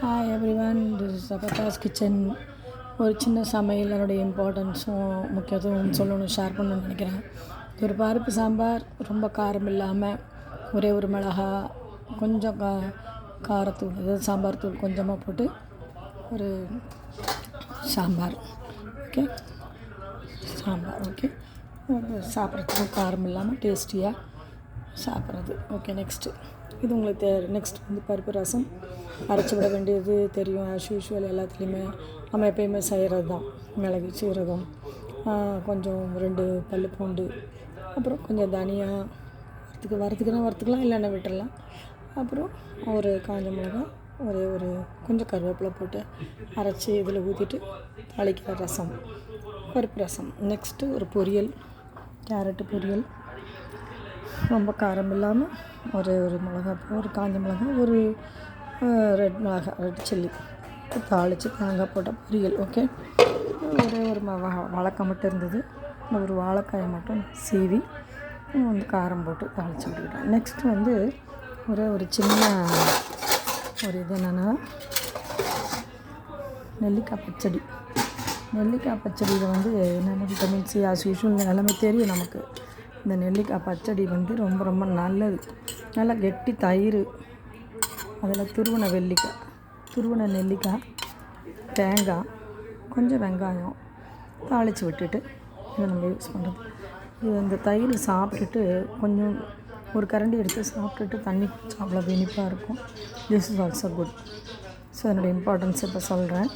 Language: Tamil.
Hi everyone, this is Agathas kitchen. ஒரு சின்ன சமையல் அதோடைய இம்பார்ட்டன்ஸும் முக்கியத்துவம் சொல்லணும், ஷேர் பண்ணணும்னு நினைக்கிறேன். ஒரு பருப்பு சாம்பார், ரொம்ப காரம் இல்லாமல் ஒரே ஒரு மிளகா, கொஞ்சம் காரத்தூள், அதாவது சாம்பார் தூள் கொஞ்சமாக போட்டு ஒரு சாம்பார். ஓகே, சாம்பார் ஓகே, சாப்பிட்றதுக்கு காரம் இல்லாமல் டேஸ்டியாக சாப்பிட்றது. ஓகே, நெக்ஸ்ட்டு இது உங்களுக்கு நெக்ஸ்ட் வந்து பருப்பு ரசம். அரைச்சி விட வேண்டியது தெரியும், ஆஸ் யூஷுவல் எல்லாத்துலேயுமே நம்ம எப்போயுமே செய்கிறது தான். மிளகு, சீரகம், கொஞ்சம் 2 பல் பூண்டு, அப்புறம் கொஞ்சம் தனியா, வறுத்துக்கலாம், இல்லைன்னா விட்டுடலாம். அப்புறம் ஒரு காஞ்ச மிளகா, ஒரு கொஞ்சம் கருவேப்பிலை போட்டு அரைச்சி இதில் ஊற்றிட்டு தாளிக்கிற ரசம், பருப்பு ரசம். நெக்ஸ்ட்டு ஒரு பொரியல், கேரட்டு பொரியல், ரொம்ப காரம் இல்லாமல் ஒரு மிளகா, ஒரு காஞ்ச மிளகா, ஒரு ரெட் சில்லி தாளித்து தேங்காய் போட்ட பொரியல். ஓகே, ஒரே ஒரு வாழைக்காய் மட்டும் இருந்தது, ஒரு வாழைக்காயை மட்டும் சீவி வந்து காரம் போட்டு தாளித்து விட்டுக்கிட்டோம். நெக்ஸ்ட்டு வந்து ஒரு சின்ன இது என்னென்னா நெல்லிக்காய் பச்சடி. நெல்லிக்காய் பச்சடியில் வந்து என்னென்ன விட்டமின் சி, ஆஸ் யூஷுவல் எல்லாமே தெரியும் நமக்கு. இந்த நெல்லிக்காய் பச்சடி வந்து ரொம்ப ரொம்ப நல்லது. நல்லா கெட்டி தயிர், அதில் துருவன நெல்லிக்காய், தேங்காய், கொஞ்சம் வெங்காயம் தாளித்து விட்டுட்டு இதை நம்ம யூஸ் பண்ணுறது. இது இந்த தயிர் சாப்பிட்டுட்டு கொஞ்சம் ஒரு கரண்டி எடுத்து சாப்பிட்டுட்டு தண்ணி குடிச்சா அவ்வளோ இனிப்பாக இருக்கும். This is also good. So அதனுடைய இம்பார்ட்டன்ஸ் இப்போ சொல்கிறேன்.